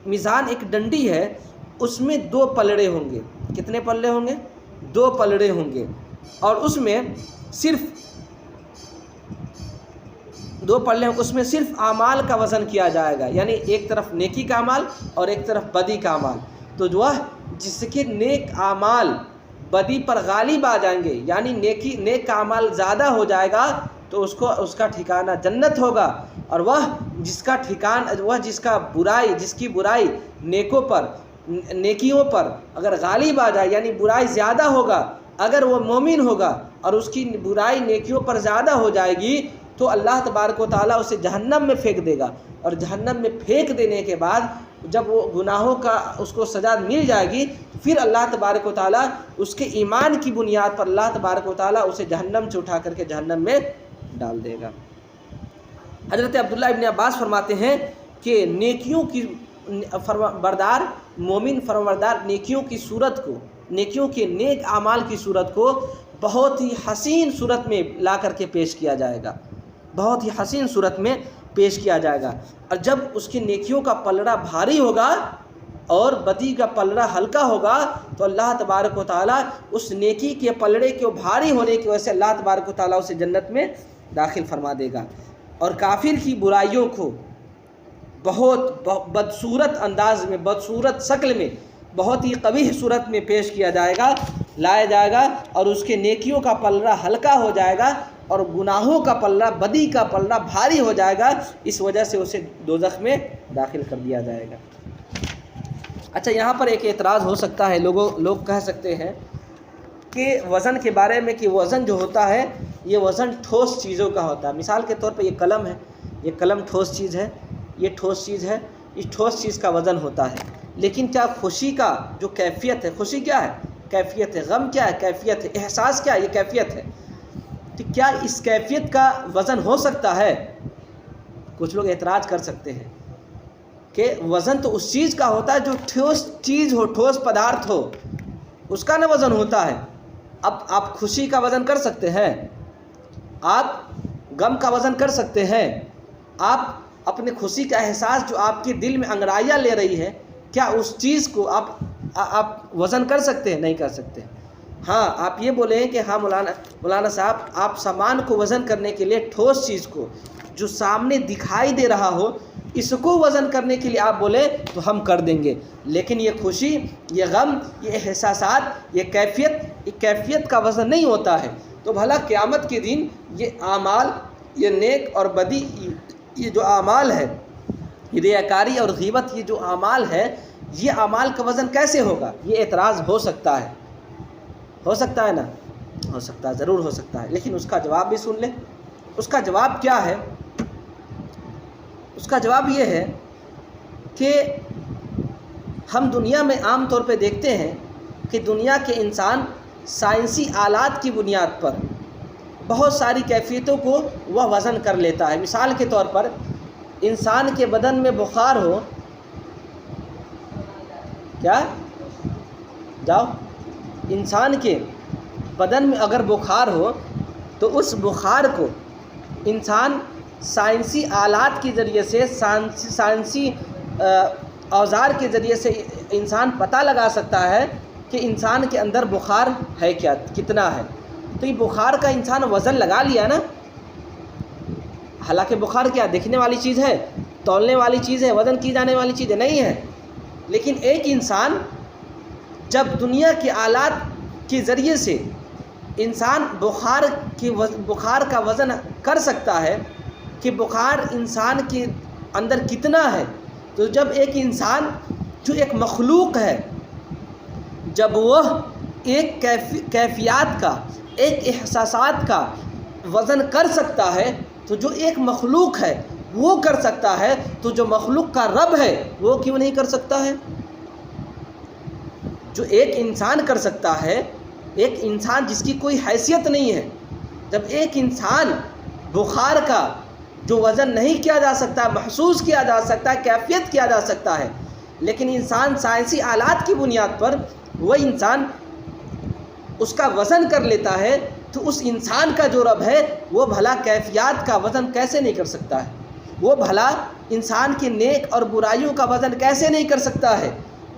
میزان ایک ڈنڈی ہے، اس میں 2 پلڑے ہوں گے۔ کتنے پلڑے ہوں گے؟ 2 پلڑے ہوں گے، اور اس میں صرف 2 پلڑے، اس میں صرف اعمال کا وزن کیا جائے گا، یعنی ایک طرف نیکی کا اعمال اور ایک طرف بدی کا اعمال۔ تو جو ہے جس کے نیک اعمال بدی پر غالب آ جائیں گے، یعنی نیک کا اعمال زیادہ ہو جائے گا، تو اس کا ٹھکانہ جنت ہوگا، اور وہ جس کی برائی نیکوں پر، نیکیوں پر اگر غالب آ جائے، یعنی برائی زیادہ ہوگا، اگر وہ مومن ہوگا اور اس کی برائی نیکیوں پر زیادہ ہو جائے گی، تو اللہ تبارک و تعالیٰ اسے جہنم میں پھینک دے گا، اور جہنم میں پھینک دینے کے بعد جب وہ گناہوں کا اس کو سزا مل جائے گی، پھر اللہ تبارک و تعالیٰ اس کے ایمان کی بنیاد پر اللہ تبارک و تعالیٰ اسے جہنم سے اٹھا کر کے جہنم میں ڈال دے گا۔ حضرت عبداللہ ابن عباس فرماتے ہیں کہ نیکیوں کی فرمانبردار مومن فرمانبردار نیکیوں کی صورت کو، نیکیوں کے نیک اعمال کی صورت کو بہت ہی حسین صورت میں لا کر کے پیش کیا جائے گا، بہت ہی حسین صورت میں پیش کیا جائے گا، اور جب اس کی نیکیوں کا پلڑا بھاری ہوگا اور بدی کا پلڑا ہلکا ہوگا، تو اللہ تبارک و تعالیٰ اس نیکی کے پلڑے کے بھاری ہونے کی وجہ سے اللہ تبارک و تعالیٰ اسے جنت میں داخل فرما دے گا، اور کافر کی برائیوں کو بہت بدصورت انداز میں، بدصورت شکل میں، بہت ہی قبیح صورت میں پیش کیا جائے گا، لایا جائے گا، اور اس کے نیکیوں کا پلڑا ہلکا ہو جائے گا، اور گناہوں کا پلڑا، بدی کا پلڑا بھاری ہو جائے گا، اس وجہ سے اسے دوزخ میں داخل کر دیا جائے گا۔ اچھا، یہاں پر ایک اعتراض ہو سکتا ہے، لوگ کہہ سکتے ہیں کہ وزن کے بارے میں کہ وزن جو ہوتا ہے یہ وزن ٹھوس چیزوں کا ہوتا ہے۔ مثال کے طور پہ یہ قلم ہے، یہ قلم ٹھوس چیز ہے، یہ ٹھوس چیز ہے، اس ٹھوس چیز کا وزن ہوتا ہے، لیکن کیا خوشی کا جو کیفیت ہے، خوشی کیا ہے؟ کیفیت ہے۔ غم کیا ہے؟ کیفیت ہے۔ احساس کیا ہے؟ یہ کیفیت ہے۔ تو کیا اس کیفیت کا وزن ہو سکتا ہے؟ کچھ لوگ اعتراض کر سکتے ہیں کہ وزن تو اس چیز کا ہوتا ہے جو ٹھوس چیز ہو، ٹھوس پدارتھ ہو، اس کا نہ وزن ہوتا ہے۔ اب آپ خوشی کا وزن کر سکتے ہیں، آپ غم کا وزن کر سکتے ہیں، آپ اپنے خوشی کا احساس جو آپ کے دل میں انگڑائیاں لے رہی ہے، کیا اس چیز کو آپ وزن کر سکتے ہیں؟ نہیں کر سکتے۔ ہاں، آپ یہ بولیں کہ ہاں مولانا صاحب، آپ سامان کو وزن کرنے کے لیے ٹھوس چیز کو جو سامنے دکھائی دے رہا ہو، اس کو وزن کرنے کے لیے آپ بولیں تو ہم کر دیں گے، لیکن یہ خوشی، یہ غم، یہ احساسات، یہ کیفیت کا وزن نہیں ہوتا ہے۔ تو بھلا قیامت کے دن یہ اعمال، یہ نیک اور بدی، یہ جو اعمال ہے، یہ ریاکاری اور غیبت، یہ جو اعمال ہے، یہ اعمال کا وزن کیسے ہوگا؟ یہ اعتراض ہو سکتا ہے، ہو سکتا ہے نا؟ ہو سکتا ہے، ضرور ہو سکتا ہے، لیکن اس کا جواب بھی سن لیں۔ اس کا جواب کیا ہے؟ اس کا جواب یہ ہے کہ ہم دنیا میں عام طور پہ دیکھتے ہیں کہ دنیا کے انسان سائنسی آلات کی بنیاد پر بہت ساری کیفیتوں کو وہ وزن کر لیتا ہے۔ مثال کے طور پر انسان کے بدن میں بخار ہو، کیا جاؤ انسان کے بدن میں اگر بخار ہو تو اس بخار کو انسان سائنسی آلات کے ذریعے سے، سائنسی اوزار کے ذریعے سے انسان پتہ لگا سکتا ہے کہ انسان کے اندر بخار ہے کیا، کتنا ہے۔ تو یہ بخار کا انسان وزن لگا لیا نا، حالانکہ بخار کیا دیکھنے والی چیز ہے، تولنے والی چیز ہے، وزن کی جانے والی چیز نہیں ہے۔ لیکن ایک انسان جب دنیا کے آلات کے ذریعے سے انسان بخار کا وزن کر سکتا ہے کہ بخار انسان کے اندر کتنا ہے، تو جب ایک انسان جو ایک مخلوق ہے جب وہ ایک کیفیات کا، ایک احساسات کا وزن کر سکتا ہے، تو جو ایک مخلوق ہے وہ کر سکتا ہے، تو جو مخلوق کا رب ہے وہ کیوں نہیں کر سکتا ہے؟ جو ایک انسان کر سکتا ہے، ایک انسان جس کی کوئی حیثیت نہیں ہے، جب ایک انسان بخار کا جو وزن نہیں کیا جا سکتا، محسوس کیا جا سکتا، کیفیت کیا جا سکتا ہے، لیکن انسان سائنسی آلات کی بنیاد پر وہ انسان اس کا وزن کر لیتا ہے، تو اس انسان کا جو رب ہے وہ بھلا کیفیات کا وزن کیسے نہیں کر سکتا ہے؟ وہ بھلا انسان کے نیک اور برائیوں کا وزن کیسے نہیں کر سکتا ہے؟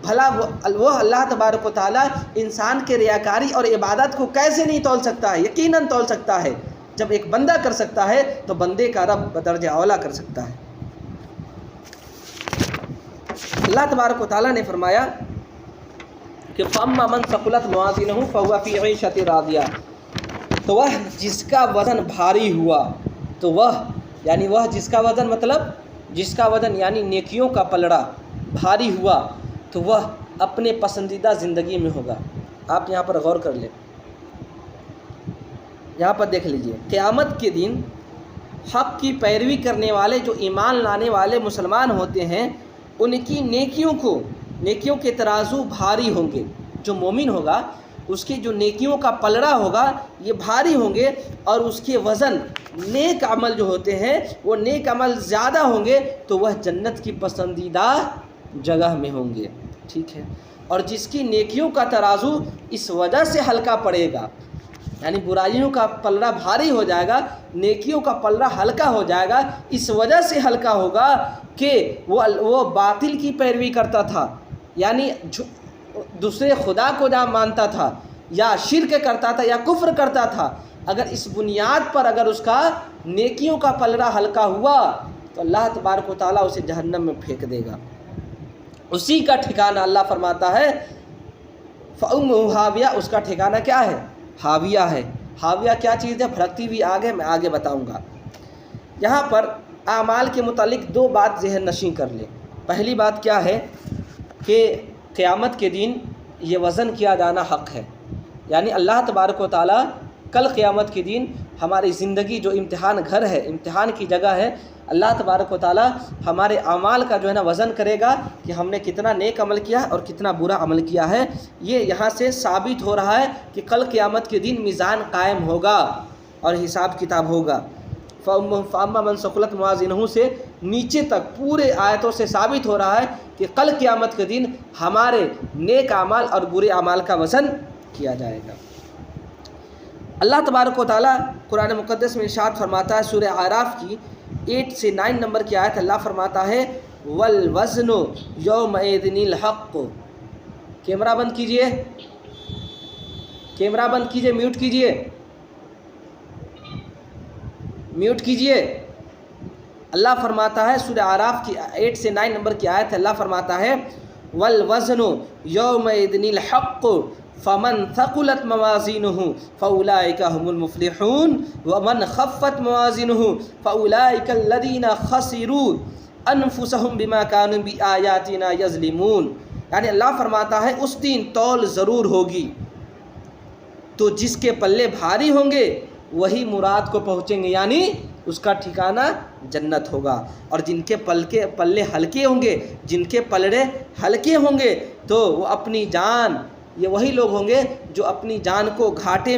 بھلا وہ اللہ تبارک و تعالیٰ انسان کے ریاکاری اور عبادت کو کیسے نہیں تول سکتا ہے؟ یقیناً تول سکتا ہے۔ جب ایک بندہ کر سکتا ہے تو بندے کا رب بدرجہ اولا کر سکتا ہے۔ اللہ تبارک و تعالیٰ نے فرمایا کہ فَأَمَّا مَنْ ثَقُلَتْ مَوَازِينُهُ فَهُوَ فِي عِيشَةٍ رَاضِيَةٍ، تو وہ جس کا وزن بھاری ہوا، تو وہ یعنی وہ جس کا وزن مطلب جس کا وزن یعنی نیکیوں کا پلڑا بھاری ہوا، تو وہ اپنے پسندیدہ زندگی میں ہوگا۔ آپ یہاں پر غور کر لیں، یہاں پر دیکھ لیجئے، قیامت کے دن حق کی پیروی کرنے والے جو ایمان لانے والے مسلمان ہوتے ہیں، ان کی نیکیوں کے ترازو بھاری ہوں گے۔ جو مومن ہوگا اس کی جو نیکیوں کا پلڑا ہوگا یہ بھاری ہوں گے، اور اس کے وزن نیک عمل جو ہوتے ہیں وہ نیک عمل زیادہ ہوں گے، تو وہ جنت کی پسندیدہ جگہ میں ہوں گے۔ ٹھیک ہے، اور جس کی نیکیوں کا ترازو اس وجہ سے ہلکا پڑے گا، یعنی برائیوں کا پلڑا بھاری ہو جائے گا، نیکیوں کا پلڑا ہلکا ہو جائے گا، اس وجہ سے ہلکا ہوگا کہ وہ باطل کی پیروی کرتا تھا، یعنی دوسرے خدا کو جہاں مانتا تھا، یا شرک کرتا تھا، یا کفر کرتا تھا۔ اگر اس بنیاد پر اگر اس کا نیکیوں کا پلڑا ہلکا ہوا تو اللہ تبارک و تعالیٰ اسے جہنم میں پھینک دے گا۔ اسی کا ٹھکانہ اللہ فرماتا ہے فَأُمُّهُ ہاویہ، اس کا ٹھکانہ کیا ہے؟ ہاویہ ہے۔ ہاویہ کیا چیز ہے؟ بھڑکتی ہوئی آگ ہے، میں آگے بتاؤں گا۔ یہاں پر اعمال کے متعلق دو بات ذہن نشین کر لیں۔ پہلی بات کیا ہے کہ قیامت کے دن یہ وزن کیا جانا حق ہے، یعنی اللہ تبارک و تعالیٰ کل قیامت کے دن ہماری زندگی جو امتحان گھر ہے، امتحان کی جگہ ہے، اللہ تبارک و تعالیٰ ہمارے اعمال کا جو ہے نا وزن کرے گا کہ ہم نے کتنا نیک عمل کیا ہے اور کتنا برا عمل کیا ہے۔ یہ یہاں سے ثابت ہو رہا ہے کہ کل قیامت کے دن میزان قائم ہوگا اور حساب کتاب ہوگا۔ فَأَمَّا مَنْ ثَقُلَتْ مَوَازِينُهُ سے نیچے تک پورے آیتوں سے ثابت ہو رہا ہے کہ کل قیامت کے دن ہمارے نیک اعمال اور برے اعمال کا وزن کیا جائے گا۔ اللہ تبارک و تعالیٰ قرآن مقدس میں ارشاد فرماتا ہے، سورہ اعراف کی 8 سے 9 نمبر کی آیت، اللہ فرماتا ہے وَالْوَزْنُ يَوْمَئِذٍ الْحَقُّ۔ کیمرہ بند کیجئے، کیمرہ بند کیجئے، میوٹ کیجئے۔ اللہ فرماتا ہے سورہ اعراف کی 8 سے 9 نمبر کی آیت، اللہ فرماتا ہے وَالْوَزْنُ يَوْمَئِذٍ الْحَقُّ فَمَنْ ثَقُلَتْ مَوَازِينُهُ فَأُولَئِكَ هُمُ الْمُفْلِحُونَ وَمَنْ خَفَّتْ مَوَازِينُهُ فَأُولَئِكَ الَّذِينَ خَسِرُوا أَنفُسَهُمْ بِمَا كَانُوا بِآيَاتِنَا يَظْلِمُونَ۔ یعنی اللہ فرماتا ہے اس دن تول ضرور ہوگی، تو جس کے پلے بھاری ہوں گے وہی مراد کو پہنچیں گے، یعنی اس کا ٹھکانہ جنت ہوگا، اور جن کے پلے ہلکے ہوں گے، جن کے پلڑے ہلکے ہوں گے، تو وہ اپنی جان، یہ وہی لوگ ہوں گے جو اپنی جان کو گھاٹے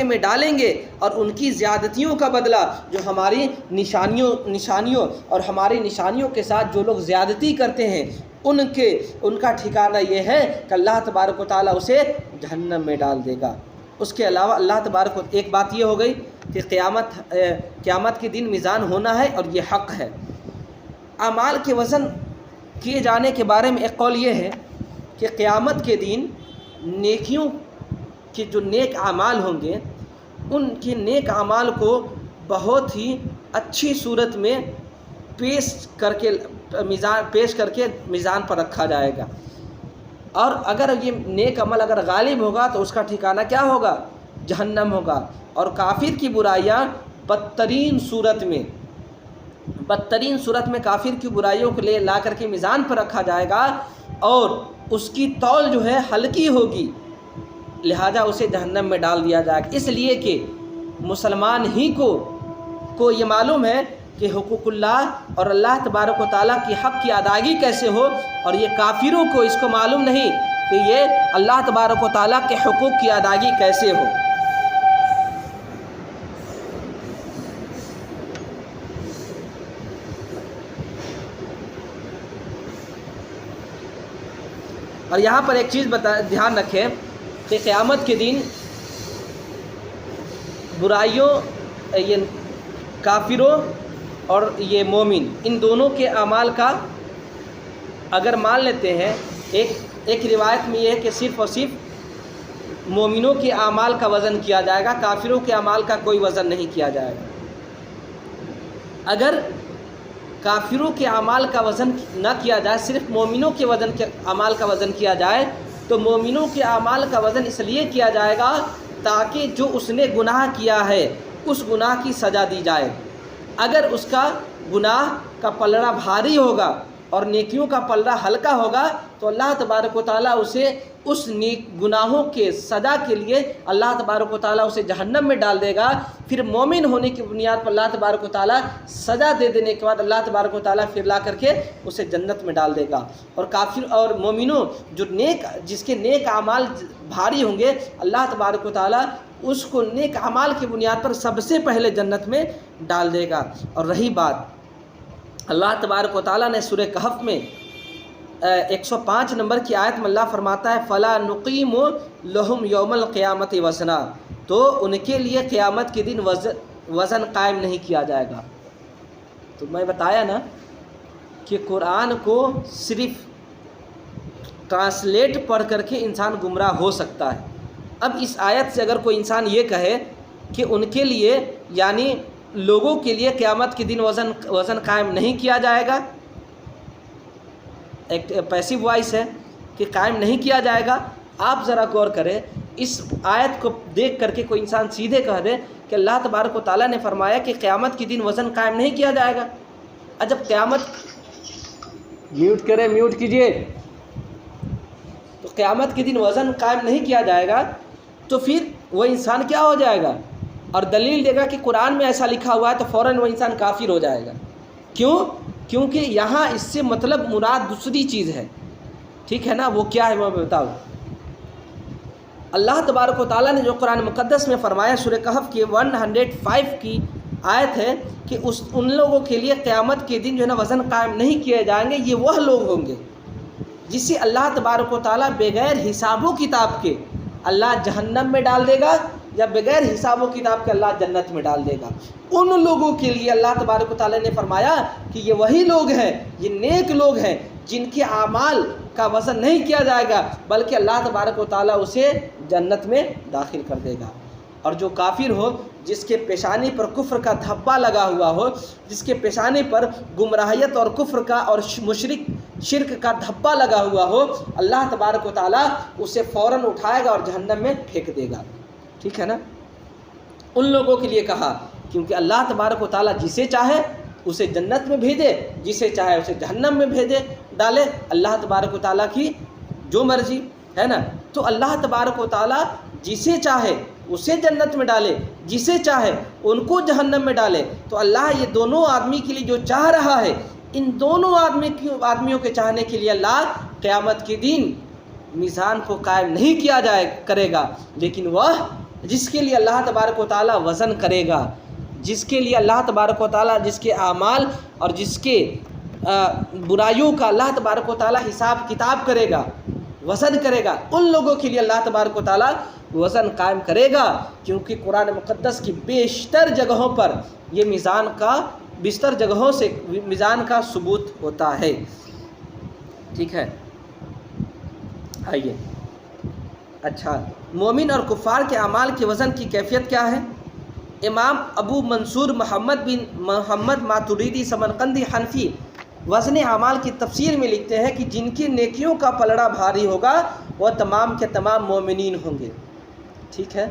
میں ڈالیں گے، اور ان کی زیادتیوں کا بدلہ جو ہماری نشانیوں اور ہماری نشانیوں کے ساتھ جو لوگ زیادتی کرتے ہیں ان کا ٹھکانہ یہ ہے کہ اللہ تبارک و تعالیٰ اسے جہنم میں ڈال دے گا۔ اس کے علاوہ اللہ تبارک و ایک بات یہ ہو گئی کہ قیامت کے دن میزان ہونا ہے اور یہ حق ہے۔ اعمال کے وزن کیے جانے کے بارے میں ایک قول یہ ہے کہ قیامت کے دن نیکیوں کے جو نیک اعمال ہوں گے، ان کے نیک اعمال کو بہت ہی اچھی صورت میں پیش کر کے میزان پر رکھا جائے گا. اور اگر یہ نیک عمل اگر غالب ہوگا تو اس کا ٹھکانہ کیا ہوگا؟ جہنم ہوگا. اور کافر کی برائیاں بدترین صورت میں کافر کی برائیوں کو لا کر کے میزان پر رکھا جائے گا اور اس کی تول جو ہے ہلکی ہوگی، لہذا اسے جہنم میں ڈال دیا جائے گا. اس لیے کہ مسلمان ہی کو یہ معلوم ہے کہ حقوق اللہ اور اللہ تبارک و تعالیٰ کی حق کی ادائیگی کیسے ہو، اور یہ کافروں کو اس کو معلوم نہیں کہ یہ اللہ تبارک و تعالیٰ کے حقوق کی ادائیگی کیسے ہو. اور یہاں پر ایک چیز دھیان رکھیں کہ قیامت کے دن برائیوں، یہ کافروں اور یہ مومن، ان دونوں کے اعمال کا اگر مان لیتے ہیں، ایک روایت میں یہ ہے کہ صرف اور صرف مومنوں کے اعمال کا وزن کیا جائے گا، کافروں کے اعمال کا کوئی وزن نہیں کیا جائے گا. اگر کافروں کے اعمال کا وزن نہ کیا جائے، صرف مومنوں کے اعمال کا وزن کیا جائے، تو مومنوں کے اعمال کا وزن اس لیے کیا جائے گا تاکہ جو اس نے گناہ کیا ہے اس گناہ کی سزا دی جائے. اگر اس کا گناہ کا پلڑا بھاری ہوگا اور نیکیوں کا پلڑا ہلکا ہوگا تو اللہ تبارک و تعالیٰ اسے اس گناہوں کے سزا کے لیے اللہ تبارک و تعالیٰ اسے جہنم میں ڈال دے گا. پھر مومن ہونے کی بنیاد پر اللہ تبارک و تعالیٰ سزا دے دینے کے بعد اللہ تبارک و تعالیٰ پھر لا کر کے اسے جنت میں ڈال دے گا. اور کافر اور مومنوں جس کے نیک اعمال بھاری ہوں گے، اللہ تبارک و تعالیٰ اس کو نیک اعمال کی بنیاد پر سب سے پہلے جنت میں ڈال دے گا. اور رہی بات، اللہ تبارک و تعالیٰ نے سورہ کہف میں 105 نمبر کی آیت میں اللہ فرماتا ہے فَلَا نُقِيمُ لَهُمْ يَوْمَ الْقِيَامَةِ وَزْنًا، تو ان کے لیے قیامت کے دن وزن قائم نہیں کیا جائے گا. تو میں بتایا نا کہ قرآن کو صرف ٹرانسلیٹ پڑھ کر کے انسان گمراہ ہو سکتا ہے. اب اس آیت سے اگر کوئی انسان یہ کہے کہ ان کے لیے یعنی لوگوں کے لیے قیامت کے دن وزن قائم نہیں کیا جائے گا، ایک پیسیو وائس ہے کہ قائم نہیں کیا جائے گا. آپ ذرا غور کریں، اس آیت کو دیکھ کر کے کوئی انسان سیدھے کہہ دے کہ اللہ تبارک و تعالیٰ نے فرمایا کہ قیامت کے دن وزن قائم نہیں کیا جائے گا. جب قیامت میوٹ کیجئے، تو قیامت کے دن وزن قائم نہیں کیا جائے گا تو پھر وہ انسان کیا ہو جائے گا اور دلیل دے گا کہ قرآن میں ایسا لکھا ہوا ہے تو فوراً وہ انسان کافر ہو جائے گا. کیونکہ یہاں اس سے مطلب مراد دوسری چیز ہے. ٹھیک ہے نا؟ وہ کیا ہے میں بتاؤں. اللہ تبارک و تعالیٰ نے جو قرآن مقدس میں فرمایا، سورہ کہف کی 105 کی آیت ہے کہ ان لوگوں کے لیے قیامت کے دن جو ہے نا وزن قائم نہیں کیے جائیں گے. یہ وہ لوگ ہوں گے جسے اللہ تبارک و تعالیٰ بغیر حساب و کتاب کے اللہ جہنم میں ڈال دے گا، یا بغیر حساب و کتاب کے اللہ جنت میں ڈال دے گا. ان لوگوں کے لیے اللہ تبارک و تعالیٰ نے فرمایا کہ یہ وہی لوگ ہیں، یہ نیک لوگ ہیں جن کے اعمال کا وزن نہیں کیا جائے گا، بلکہ اللہ تبارک و تعالیٰ اسے جنت میں داخل کر دے گا. اور جو کافر ہو، جس کے پیشانی پر کفر کا دھبا لگا ہوا ہو، جس کے پیشانی پر گمراہیت اور کفر کا اور شرک کا دھبا لگا ہوا ہو، اللہ تبارک و تعالیٰ اسے فوراً اٹھائے گا اور جہنم میں پھینک دے گا. ٹھیک ہے نا؟ ان لوگوں کے لیے کہا کیونکہ اللہ تبارک و تعالیٰ جسے چاہے اسے جنت میں بھیجے، جسے چاہے اسے جہنم میں ڈالے. اللہ تبارک و تعالیٰ کی جو مرضی ہے نا. تو اللہ تبارک و تعالیٰ جسے چاہے اسے جنت میں ڈالے، جسے چاہے ان کو جہنم میں ڈالے. تو اللہ یہ دونوں آدمی کے لیے جو چاہ رہا ہے، ان دونوں آدمیوں کے چاہنے کے لیے اللہ قیامت کے دن میزان کو قائم نہیں کیا کرے گا. لیکن وہ جس کے لیے اللہ تبارک و تعالیٰ وزن کرے گا، جس کے لیے اللہ تبارک و تعالیٰ جس کے اعمال اور جس کے برائیوں کا اللہ تبارک و تعالیٰ حساب کتاب کرے گا، وزن کرے گا، ان لوگوں کے لیے اللہ تبارک و تعالیٰ وزن قائم کرے گا. کیونکہ قرآن مقدس کی بیشتر جگہوں پر یہ بیشتر جگہوں سے میزان کا ثبوت ہوتا ہے. ٹھیک ہے؟ آئیے. اچھا، مومن اور کفار کے اعمال کے وزن کی کیفیت کیا ہے؟ امام ابو منصور محمد بن محمد ماتریدی سمرقندی حنفی وزن اعمال کی تفسیر میں لکھتے ہیں کہ جن کی نیکیوں کا پلڑا بھاری ہوگا وہ تمام کے تمام مومنین ہوں گے. ٹھیک ہے،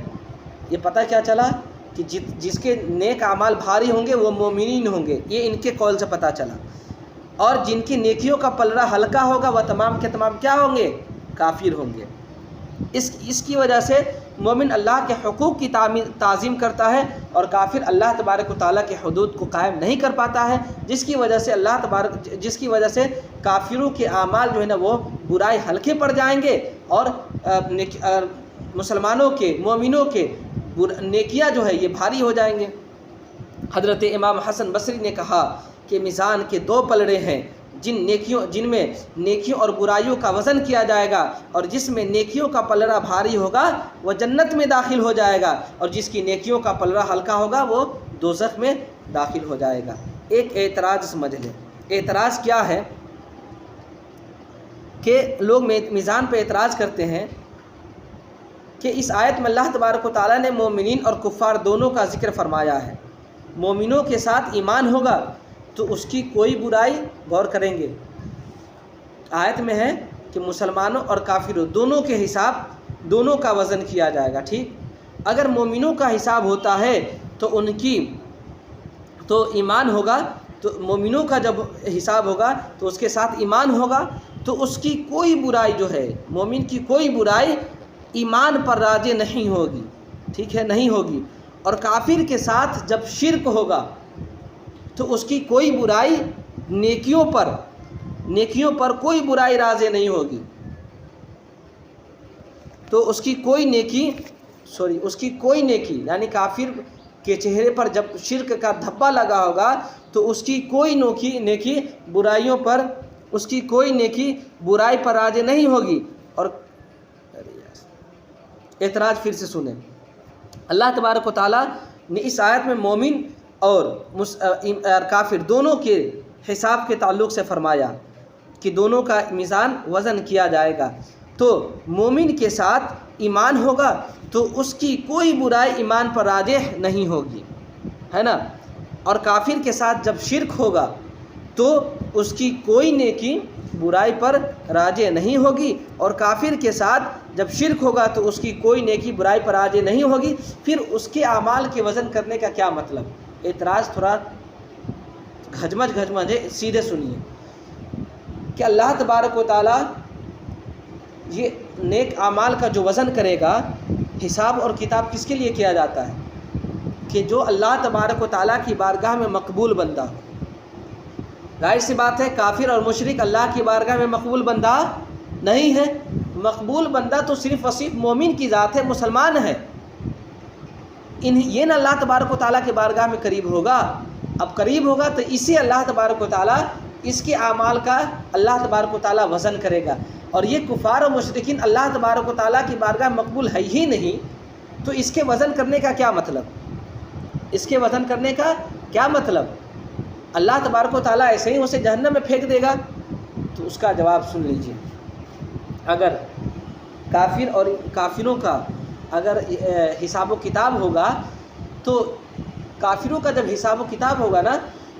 یہ پتہ کیا چلا کہ جس کے نیک اعمال بھاری ہوں گے وہ مومنین ہوں گے، یہ ان کے قول سے پتہ چلا. اور جن کی نیکیوں کا پلڑا ہلکا ہوگا وہ تمام کے تمام کیا ہوں گے؟ کافر ہوں گے. اس کی وجہ سے مومن اللہ کے حقوق کی تعظیم کرتا ہے اور کافر اللہ تبارک و تعالیٰ کے حدود کو قائم نہیں کر پاتا ہے، جس کی وجہ سے کافروں کے اعمال جو ہے نا وہ برائی ہلکے پڑ جائیں گے اور مسلمانوں کے مومنوں کے نیکیاں جو ہے یہ بھاری ہو جائیں گے. حضرت امام حسن بصری نے کہا کہ میزان کے دو پلڑے ہیں، جن میں نیکیوں اور برائیوں کا وزن کیا جائے گا، اور جس میں نیکیوں کا پلڑا بھاری ہوگا وہ جنت میں داخل ہو جائے گا، اور جس کی نیکیوں کا پلڑا ہلکا ہوگا وہ دوزخ میں داخل ہو جائے گا. ایک اعتراض سمجھ لیں. اعتراض کیا ہے کہ لوگ میزان پہ اعتراض کرتے ہیں کہ اس آیت میں اللہ تبارک و تعالیٰ نے مومنین اور کفار دونوں کا ذکر فرمایا ہے. مومنوں کے ساتھ ایمان ہوگا تو اس کی کوئی برائی، غور کریں گے آیت میں ہے کہ مسلمانوں اور کافروں دونوں کے حساب دونوں کا وزن کیا جائے گا. ٹھیک، اگر مومنوں کا حساب ہوتا ہے تو ایمان ہوگا، تو مومنوں کا جب حساب ہوگا تو اس کے ساتھ ایمان ہوگا، تو اس کی کوئی برائی جو ہے، مومن کی کوئی برائی ایمان پر راجع نہیں ہوگی. ٹھیک ہے، نہیں ہوگی. اور کافر کے ساتھ جب شرک ہوگا تو اس کی کوئی برائی نیکیوں پر کوئی برائی راجع نہیں ہوگی. تو اس کی کوئی نیکی یعنی کافر کے چہرے پر جب شرک کا دھبا لگا ہوگا تو اس کی کوئی نیکی برائیوں پر، اس کی کوئی نیکی برائی پر راجع نہیں ہوگی. اور اعتراض پھر سے سنیں. اللہ تبارک و تعالیٰ نے اس آیت میں مومن اور کافر دونوں کے حساب کے تعلق سے فرمایا کہ دونوں کا میزان وزن کیا جائے گا. تو مومن کے ساتھ ایمان ہوگا تو اس کی کوئی برائی ایمان پر راجع نہیں ہوگی، ہے نا. اور کافر کے ساتھ جب شرک ہوگا تو اس کی کوئی نیکی برائی پر راجع نہیں ہوگی، اور کافر کے ساتھ جب شرک ہوگا تو اس کی کوئی نیکی برائی پر راجع نہیں ہوگی. پھر اس کے اعمال کے وزن کرنے کا کیا مطلب؟ اعتراض تھوڑا گھجمج ہے، سیدھے سنیے کہ اللہ تبارک و تعالیٰ یہ نیک اعمال کا جو وزن کرے گا، حساب اور کتاب کس کے لیے کیا جاتا ہے؟ کہ جو اللہ تبارک و تعالیٰ کی بارگاہ میں مقبول بندہ ہو. ظاہر سی بات ہے کافر اور مشرک اللہ کی بارگاہ میں مقبول بندہ نہیں ہے. مقبول بندہ تو صرف اور صرف مومن کی ذات ہے، مسلمان ہے. یہ نہ اللہ تبارک و تعالیٰ کی بارگاہ میں قریب ہوگا. اب قریب ہوگا تو اسی اللہ تبارک و تعالیٰ اس کے اعمال کا اللہ تبارک و تعالیٰ وزن کرے گا. اور یہ کفار و مشرکین اللہ تبارک و تعالیٰ کی بارگاہ مقبول ہے ہی نہیں، تو اس کے وزن کرنے کا کیا مطلب؟ اس کے وزن کرنے کا کیا مطلب؟ اللہ تبارک و تعالیٰ ایسے ہی اسے جہنم میں پھینک دے گا؟ تو اس کا جواب سن لیجیے. اگر کافر اور کافروں کا اگر حساب و کتاب ہوگا تو کافروں کا جب حساب و کتاب ہوگا نا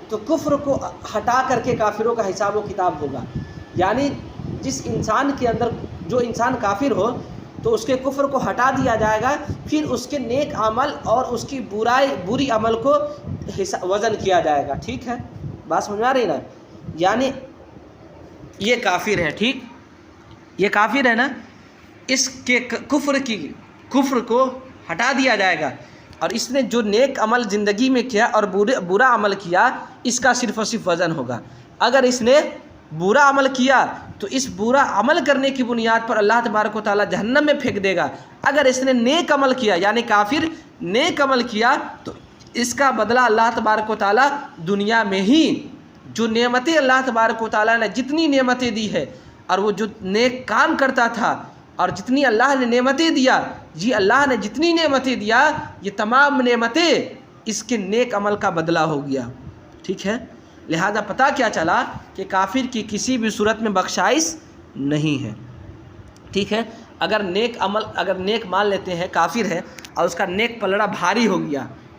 تو کفر کو ہٹا کر کے کافروں کا حساب و کتاب ہوگا. یعنی جس انسان کے اندر، جو انسان کافر ہو تو اس کے کفر کو ہٹا دیا جائے گا، پھر اس کے نیک عمل اور اس کی بری عمل کو وزن کیا جائے گا. ٹھیک ہے، بات سمجھ میں آ رہی نا؟ یعنی یہ کافر ہے، ٹھیک، یہ کافر ہے نا، اس کے کفر کو ہٹا دیا جائے گا، اور اس نے جو نیک عمل زندگی میں کیا اور برا عمل کیا، اس کا صرف اور صرف وزن ہوگا. اگر اس نے برا عمل کیا تو اس برا عمل کرنے کی بنیاد پر اللہ تبارک و تعالیٰ جہنم میں پھینک دے گا. اگر اس نے نیک عمل کیا، یعنی کافر نیک عمل کیا، تو اس کا بدلہ اللہ تبارک و تعالیٰ دنیا میں ہی جو نعمتیں اللہ تبارک و تعالیٰ نے جتنی نعمتیں دی ہے، اور وہ جو نیک کام کرتا تھا اور جتنی اللہ نے نعمتیں دیا، اللہ نے جتنی نعمتیں دیا، یہ تمام نعمتیں اس کے نیک عمل کا بدلہ ہو گیا. ٹھیک ہے، لہذا پتہ کیا چلا کہ کافر کی کسی بھی صورت میں بخشائش نہیں ہے. ٹھیک ہے، اگر نیک مان لیتے ہیں کافر ہے اور اس کا نیک پلڑا بھاری ہو گیا،